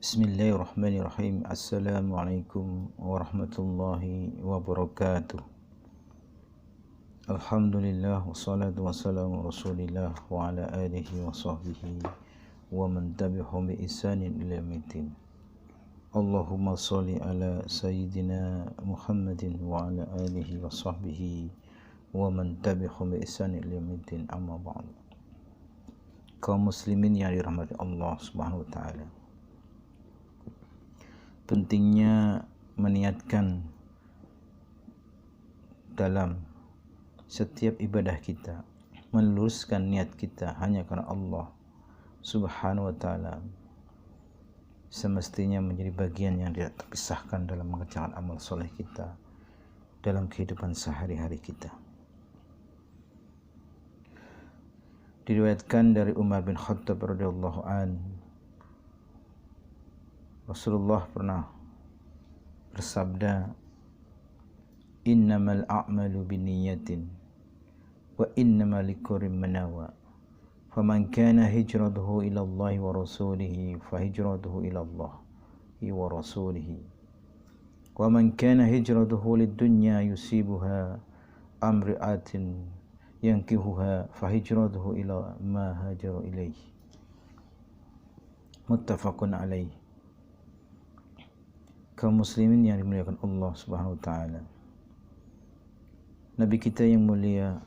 Bismillahirrahmanirrahim. Assalamualaikum warahmatullahi wabarakatuh. Alhamdulillah wassalatu wassalamu rasulillah wa ala alihi wa sahbihi wa man tabi'ahum bi ihsanin ila yaumiddin. Allahumma shalli ala sayyidina Muhammadin wa ala alihi wa sahbihi wa man tabi'ahum bi ihsanin ila yaumiddin. Amma ba'd. Kaum muslimin yang dirahmati Allah Subhanahu wa taala. Pentingnya meniatkan dalam setiap ibadah kita, meluruskan niat kita hanya karena Allah Subhanahu wa taala, semestinya menjadi bagian yang tidak terpisahkan dalam mengerjakan amal soleh kita dalam kehidupan sehari-hari kita. Diriwayatkan dari Umar bin Khattab radhiyallahu an, Rasulullah pernah bersabda, innamal a'malu binniyatin wa innamal likulli imrin ma nawa. Faman kana hijratuhu ila Allah wa rasulihi fa hijratuhu ila Allah wa rasulihi. Wa man kana hijratuhu lid-dunya yusibuha amri'atin yankihuha fa hijratuhu ila ma hajara ilaihi. Muttafaqun alaihi. Kaum muslimin yang dimuliakan Allah Subhanahu wa taala. Nabi kita yang mulia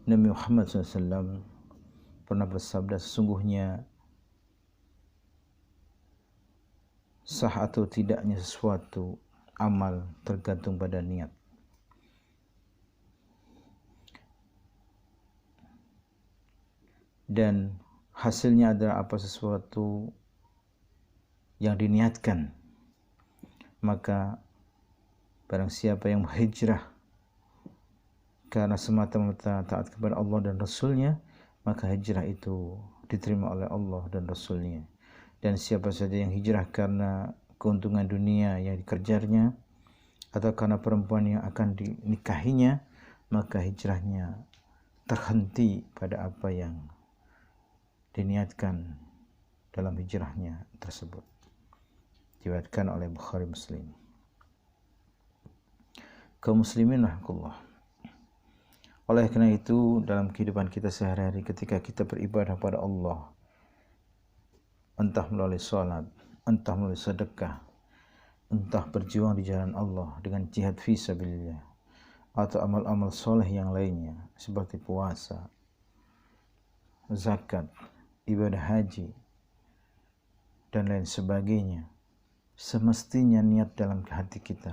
Nabi Muhammad SAW pernah bersabda, sesungguhnya sah atau tidaknya sesuatu amal tergantung pada niat. Dan hasilnya adalah apa sesuatu yang diniatkan. Maka barang siapa yang hijrah karena semata-mata taat kepada Allah dan Rasulnya, maka hijrah itu diterima oleh Allah dan Rasulnya. Dan siapa saja yang hijrah karena keuntungan dunia yang dikejarnya atau karena perempuan yang akan dinikahinya, maka hijrahnya terhenti pada apa yang diniatkan dalam hijrahnya tersebut. Diriwayatkan oleh Bukhari Muslim. Kaum muslimin rahimakumullah. Oleh karena itu, dalam kehidupan kita sehari-hari ketika kita beribadah pada Allah, entah melalui salat, entah melalui sedekah, entah berjuang di jalan Allah dengan jihad fi sabilillah, atau amal-amal soleh yang lainnya seperti puasa, zakat, ibadah haji, dan lain sebagainya, semestinya niat dalam hati kita,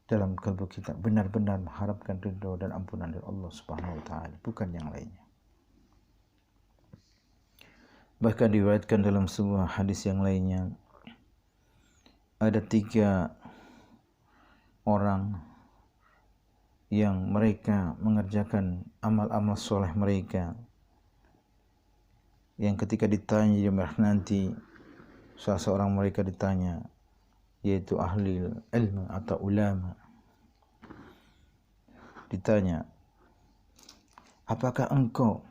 dalam kalbu kita benar-benar mengharapkan ridho dan ampunan dari Allah Subhanahu wa taala, bukan yang lainnya. Bahkan diriwayatkan dalam sebuah hadis yang lainnya, ada 3 orang yang mereka mengerjakan amal-amal soleh mereka, yang ketika ditanya di akhirat nanti, salah seorang mereka ditanya, yaitu ahli ilmu atau ulama, ditanya, apakah engkau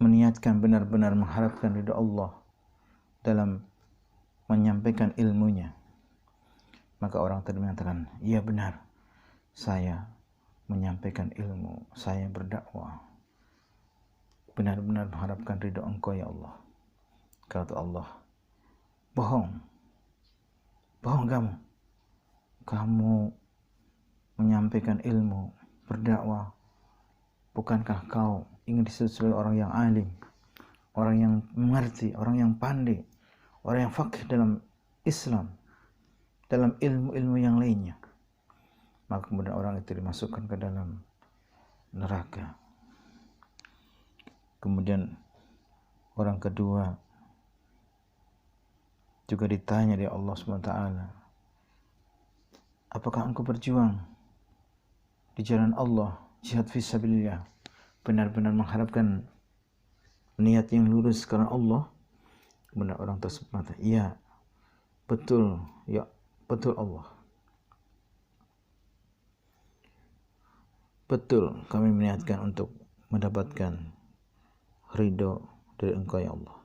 meniatkan benar-benar mengharapkan ridha Allah dalam menyampaikan ilmunya? Maka orang tadi mengatakan, iya benar, saya menyampaikan ilmu, saya berdakwah benar-benar mengharapkan ridha engkau ya Allah. Kata Allah, bohong kamu menyampaikan ilmu, berdakwah, bukankah kau ingin disebut sebagai orang yang alim, orang yang mengerti, orang yang pandai, orang yang faqih dalam Islam, dalam ilmu-ilmu yang lainnya? Maka kemudian orang itu dimasukkan ke dalam neraka. Kemudian orang kedua juga ditanya oleh Allah SWT, apakah engkau berjuang di jalan Allah, jihad fisabilillah, benar-benar mengharapkan niat yang lurus karena Allah? Kemudian orang tersebut mengatakan, iya betul, ya betul Allah, betul kami meniatkan untuk mendapatkan ridho dari engkau ya Allah.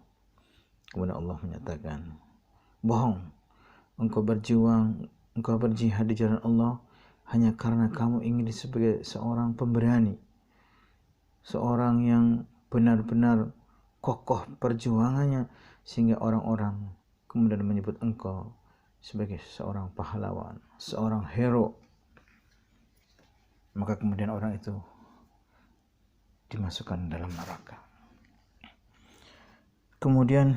Kemudian Allah menyatakan, bohong, engkau berjuang, engkau berjihad di jalan Allah hanya karena kamu ingin sebagai seorang pemberani, seorang yang benar-benar kokoh perjuangannya, sehingga orang-orang kemudian menyebut engkau sebagai seorang pahlawan, seorang hero. Maka kemudian orang itu dimasukkan dalam neraka. Kemudian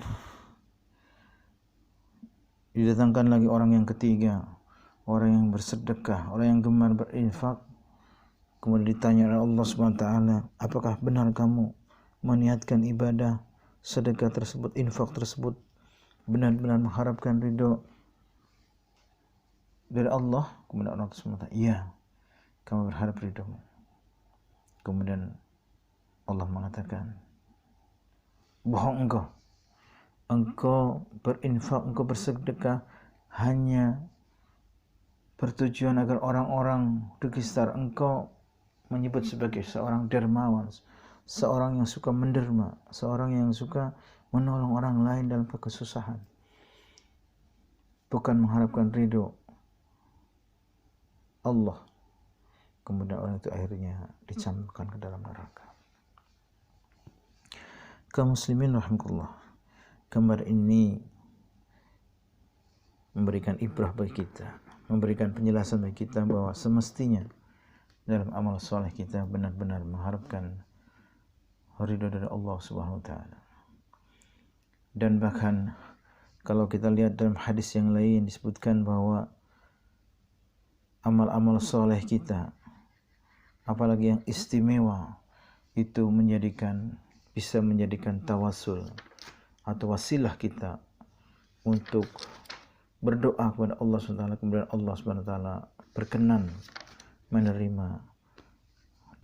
didatangkan lagi orang yang ketiga, orang yang bersedekah, orang yang gemar berinfak. Kemudian ditanya oleh Allah SWT, apakah benar kamu meniatkan ibadah, sedekah tersebut, infak tersebut benar-benar mengharapkan ridho dari Allah? Kemudian orang tersebut, iya, kamu berharap ridhomu. Kemudian Allah mengatakan, bohong engkau berinfak, engkau bersedekah hanya bertujuan agar orang-orang di sekitar engkau menyebut sebagai seorang dermawan, seorang yang suka menderma, seorang yang suka menolong orang lain dalam kesusahan, bukan mengharapkan ridho Allah. Kemudian orang itu akhirnya dicampakkan ke dalam neraka. Kaum muslimin rahimakumullah, gambar ini memberikan ibrah bagi kita, memberikan penjelasan bagi kita bahwa semestinya dalam amal soleh kita benar-benar mengharapkan ridho dari Allah Subhanahu wa taala. Dan bahkan kalau kita lihat dalam hadis yang lain disebutkan bahwa amal-amal soleh kita, apalagi yang istimewa, itu bisa menjadikan tawasul atau wasilah kita untuk berdoa kepada Allah SWT. Kemudian Allah SWT berkenan menerima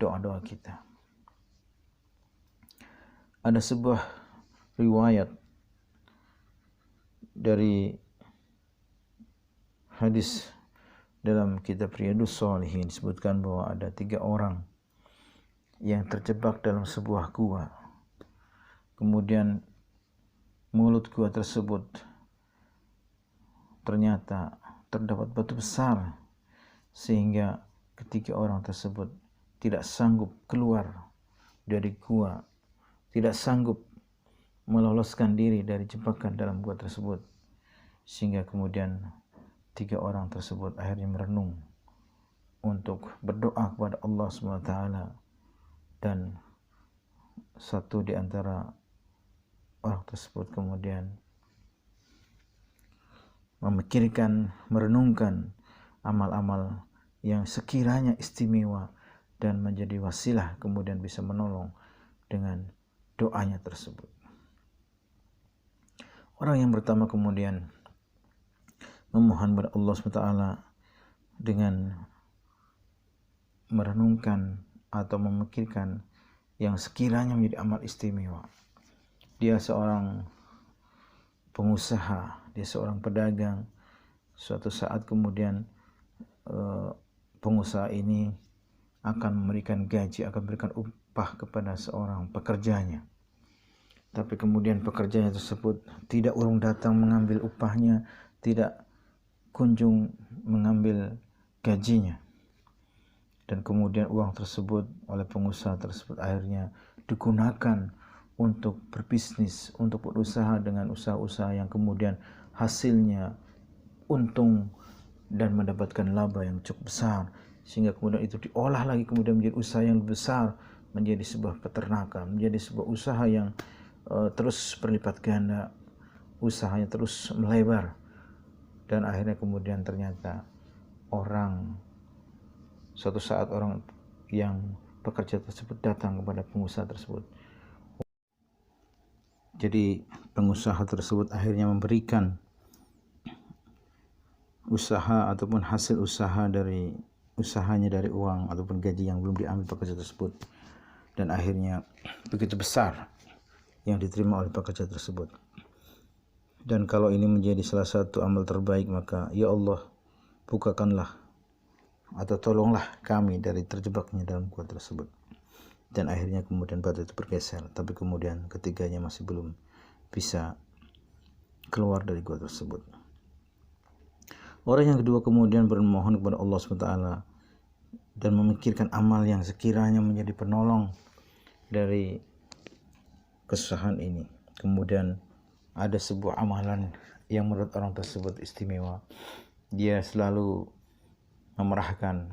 doa-doa kita. Ada sebuah riwayat dari hadis dalam kitab Riyadhus Shalihin, disebutkan bahwa ada 3 orang yang terjebak dalam sebuah gua. Kemudian mulut gua tersebut ternyata terdapat batu besar, sehingga ketiga orang tersebut tidak sanggup keluar dari gua, tidak sanggup meloloskan diri dari jebakan dalam gua tersebut, sehingga kemudian 3 orang tersebut akhirnya merenung untuk berdoa kepada Allah SWT, dan satu di antara orang tersebut kemudian memikirkan, merenungkan amal-amal yang sekiranya istimewa dan menjadi wasilah kemudian bisa menolong dengan doanya tersebut. Orang yang pertama kemudian memohon kepada Allah SWT dengan merenungkan atau memikirkan yang sekiranya menjadi amal istimewa. Dia seorang pengusaha, dia seorang pedagang. Suatu saat kemudian pengusaha ini akan memberikan gaji, akan memberikan upah kepada seorang pekerjanya. Tapi kemudian pekerjanya tersebut tidak urung datang mengambil upahnya, tidak kunjung mengambil gajinya. Dan kemudian uang tersebut oleh pengusaha tersebut akhirnya digunakan untuk berbisnis, untuk berusaha dengan usaha-usaha yang kemudian hasilnya untung dan mendapatkan laba yang cukup besar, sehingga kemudian itu diolah lagi kemudian menjadi usaha yang lebih besar, menjadi sebuah peternakan, menjadi sebuah usaha yang terus berlipat ganda, usahanya terus melebar. Dan akhirnya kemudian ternyata suatu saat orang yang pekerja tersebut datang kepada pengusaha tersebut. Jadi pengusaha tersebut akhirnya memberikan usaha ataupun hasil usaha dari usahanya dari uang ataupun gaji yang belum diambil pekerja tersebut, dan akhirnya begitu besar yang diterima oleh pekerja tersebut. Dan kalau ini menjadi salah satu amal terbaik, maka ya Allah, bukakanlah atau tolonglah kami dari terjebaknya dalam gua tersebut. Dan akhirnya kemudian batu itu bergeser, tapi kemudian ketiganya masih belum bisa keluar dari gua tersebut. Orang yang kedua kemudian bermohon kepada Allah SWT dan memikirkan amal yang sekiranya menjadi penolong dari kesusahan ini. Kemudian ada sebuah amalan yang menurut orang tersebut istimewa. Dia selalu memerahkan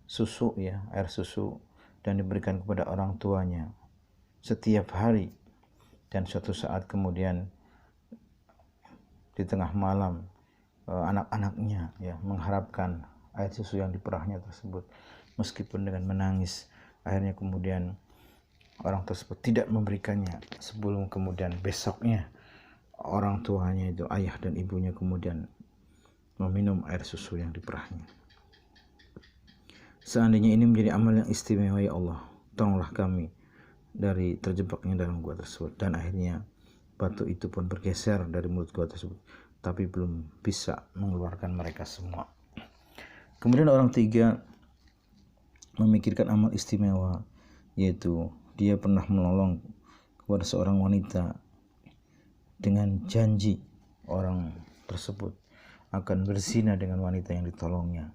susu, air susu, dan diberikan kepada orang tuanya setiap hari. Dan suatu saat kemudian di tengah malam anak-anaknya mengharapkan air susu yang diperahnya tersebut, meskipun dengan menangis. Akhirnya kemudian orang tersebut tidak memberikannya, sebelum kemudian besoknya orang tuanya itu, ayah dan ibunya, kemudian meminum air susu yang diperahnya. Seandainya ini menjadi amal yang istimewa, ya Allah, tolonglah kami dari terjebaknya dalam gua tersebut. Dan akhirnya batu itu pun bergeser dari mulut gua tersebut, tapi belum bisa mengeluarkan mereka semua. Kemudian orang tiga memikirkan amal istimewa, yaitu dia pernah menolong kepada seorang wanita dengan janji orang tersebut akan berzina dengan wanita yang ditolongnya.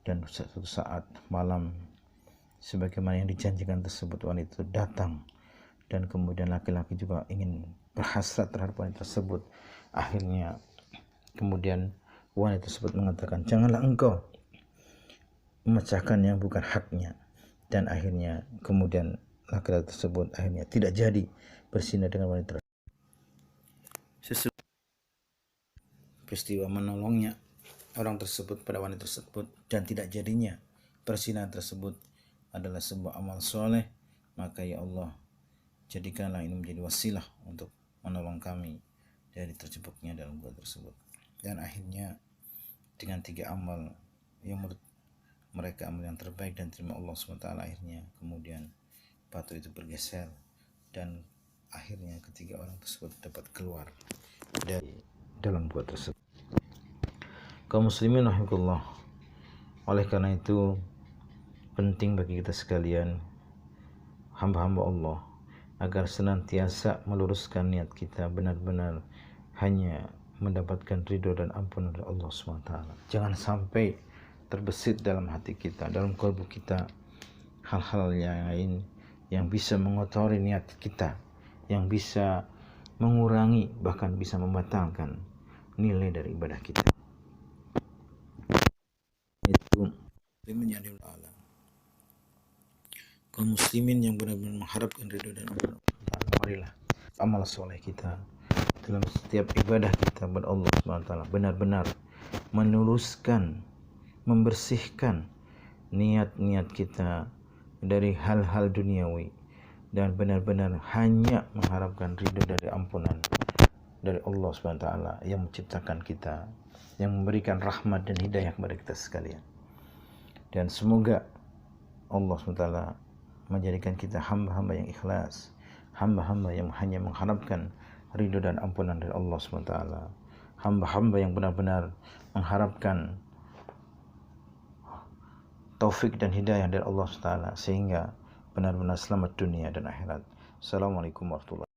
Dan suatu saat malam, sebagaimana yang dijanjikan tersebut, wanita itu datang, dan kemudian laki-laki juga ingin berhasrat terhadap wanita tersebut. Akhirnya kemudian wanita tersebut mengatakan, janganlah engkau memecahkan yang bukan haknya. Dan akhirnya kemudian laki-laki tersebut akhirnya tidak jadi berzina dengan wanita tersebut. Peristiwa menolongnya orang tersebut pada wanita tersebut dan tidak jadinya perzinahan tersebut adalah sebuah amal soleh. Maka ya Allah, jadikanlah ini menjadi wasilah untuk menolong kami dari terjebaknya dalam gua tersebut. Dan akhirnya dengan 3 amal yang menurut mereka amal yang terbaik dan terima Allah SWT, akhirnya kemudian batu itu bergeser dan akhirnya ketiga orang tersebut dapat keluar dari dalam gua tersebut. Kaum muslimin rahimakumullah, oleh karena itu penting bagi kita sekalian, hamba-hamba Allah, agar senantiasa meluruskan niat kita benar-benar hanya mendapatkan ridho dan ampunan dari Allah SWT. Jangan sampai terbesit dalam hati kita, dalam kalbu kita, hal-hal yang lain yang bisa mengotori niat kita, yang bisa mengurangi, bahkan bisa membatalkan nilai dari ibadah kita. Itu menjadi alam. Kaum muslimin yang benar-benar mengharapkan ridho dan ampunan Allah, marilah amal soleh kita dalam setiap ibadah kita kepada Allah SWT benar-benar meluruskan, membersihkan niat-niat kita dari hal-hal duniawi dan benar-benar hanya mengharapkan ridho dari ampunan dari Allah SWT yang menciptakan kita, yang memberikan rahmat dan hidayah kepada kita sekalian. Dan semoga Allah SWT menjadikan kita hamba-hamba yang ikhlas, hamba-hamba yang hanya mengharapkan ridho dan ampunan dari Allah SWT, hamba-hamba yang benar-benar mengharapkan taufik dan hidayah dari Allah SWT, sehingga benar-benar selamat dunia dan akhirat. Assalamualaikum warahmatullahi wabarakatuh.